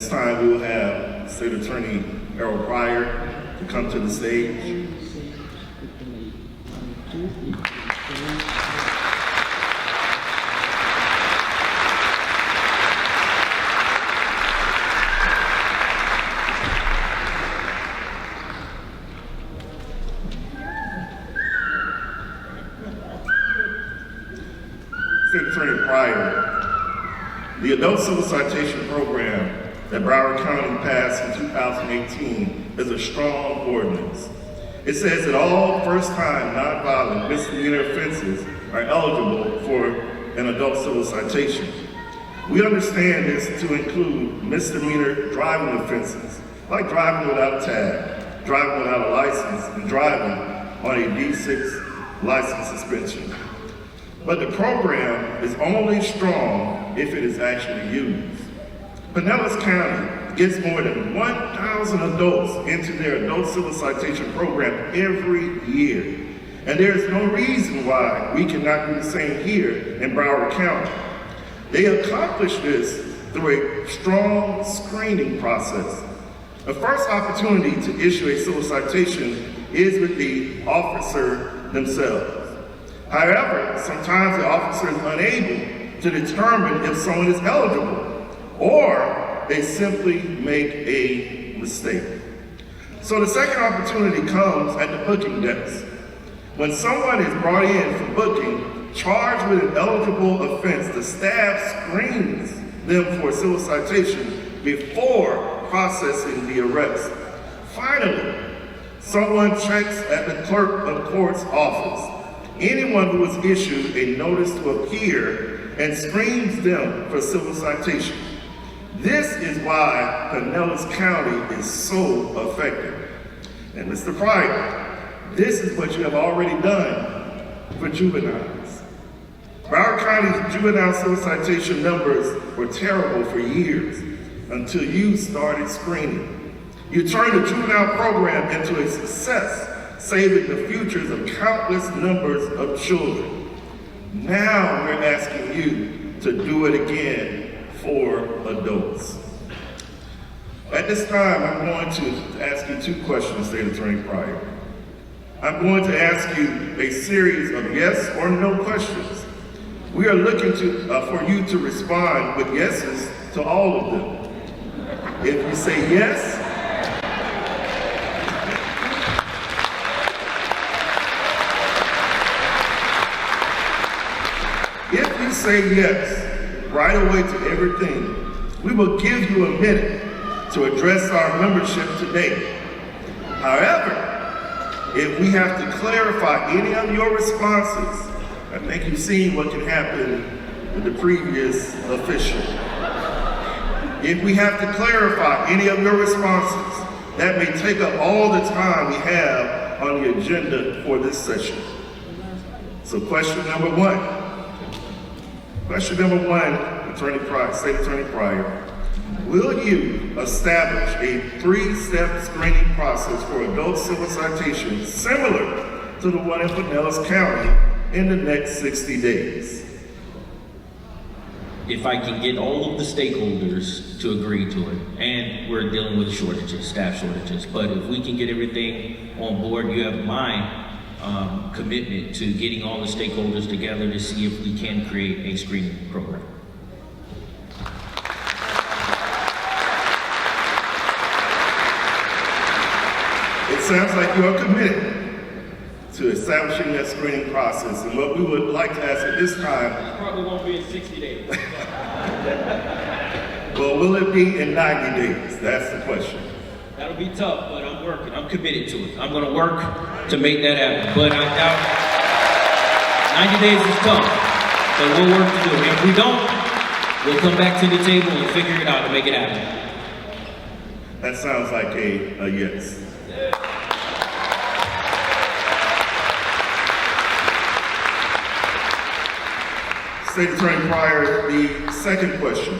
this time, we will have State Attorney Errol Pryor to come to the stage. State Attorney Pryor, the Adult Civil Citation Program that Broward County passed in 2018 is a strong ordinance. It says that all first-time nonviolent misdemeanor offenses are eligible for an adult civil citation. We understand this to include misdemeanor driving offenses, like driving without a tag, driving without a license, and driving on a D6 license suspension. But the program is only strong if it is actually used. Pinellas County gets more than 1,000 adults into their adult civil citation program every year. And there is no reason why we cannot do the same here in Broward County. They accomplish this through a strong screening process. The first opportunity to issue a civil citation is with the officer themselves. However, sometimes the officer is unable to determine if someone is eligible, or they simply make a mistake. So the second opportunity comes at the booking desk. When someone is brought in for booking, charged with an eligible offense, the staff screens them for a civil citation before processing the arrest. Finally, someone checks at the clerk of court's office anyone who was issued a notice to appear and screens them for civil citation. This is why Pinellas County is so effective. And Mr. Pryor, this is what you have already done for juveniles. Broward County's juvenile civil citation numbers were terrible for years until you started screening. You turned the juvenile program into a success, saving the futures of countless numbers of children. Now we're asking you to do it again for adults. At this time, I'm going to ask you two questions, State Attorney Pryor. I'm going to ask you a series of yes or no questions. We are looking for you to respond with yeses to all of them. If you say yes, if you say yes right away to everything, we will give you a minute to address our membership today. However, if we have to clarify any of your responses, I think you've seen what can happen with the previous official. If we have to clarify any of your responses, that may take up all the time we have on the agenda for this session. So question number one. Question number one, Attorney Pryor, State Attorney Pryor. Will you establish a 3-step screening process for adult civil citations similar to the one in Pinellas County in the next 60 days? If I can get all of the stakeholders to agree to it, and we're dealing with shortages, staff shortages, but if we can get everything on board, you have my commitment to getting all the stakeholders together to see if we can create a screening program. It sounds like you are committed to establishing that screening process, and what we would like to ask at this time... It probably won't be in 60 days. Well, will it be in 90 days? That's the question. That'll be tough, but I'm working. I'm committed to it. I'm gonna work to make that happen, but I doubt 90 days is tough, so we'll work to do it. If we don't, we'll come back to the table and figure it out to make it happen. That sounds like a yes. State Attorney Pryor, the second question.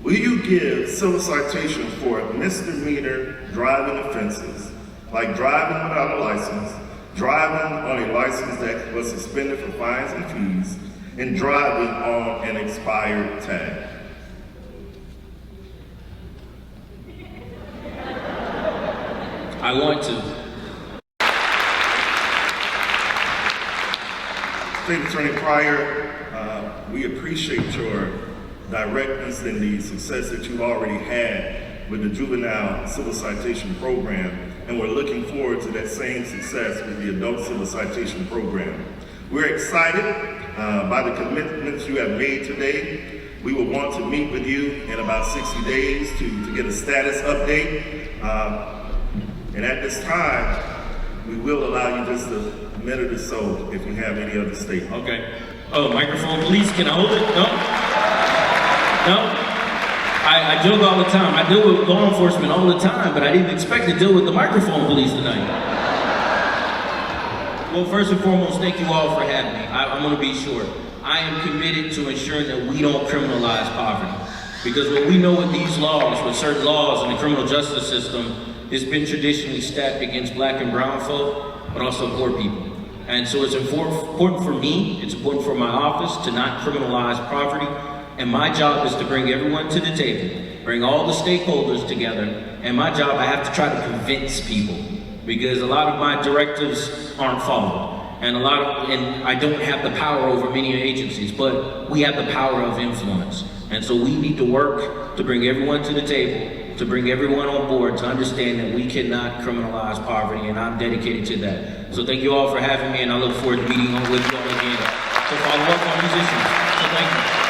Will you give civil citations for misdemeanor driving offenses, like driving without a license, driving on a license that was suspended for fines and fees, and driving on an expired tag? I want to. State Attorney Pryor, we appreciate your directness and the success that you've already had with the juvenile civil citation program, and we're looking forward to that same success with the adult civil citation program. We're excited by the commitments you have made today. We will want to meet with you in about 60 days to get a status update. And at this time, we will allow you just a minute or so if you have any other statement. Okay. Oh, microphone police, can I hold it? No? No? I joke all the time. I deal with law enforcement all the time, but I didn't expect to deal with the microphone police tonight. Well, first and foremost, thank you all for having me. I'm going to be short. I am committed to ensuring that we don't criminalize poverty. Because what we know with these laws, with certain laws in the criminal justice system, it's been traditionally stacked against black and brown folk, but also poor people. And so it's important for me, it's important for my office to not criminalize poverty. And my job is to bring everyone to the table, bring all the stakeholders together. And my job, I have to try to convince people, because a lot of my directives aren't followed. And I don't have the power over many agencies, but we have the power of influence. And so we need to work to bring everyone to the table, to bring everyone on board, to understand that we cannot criminalize poverty, and I'm dedicated to that. So thank you all for having me, and I look forward to meeting with you all again to follow up on these issues. So thank you.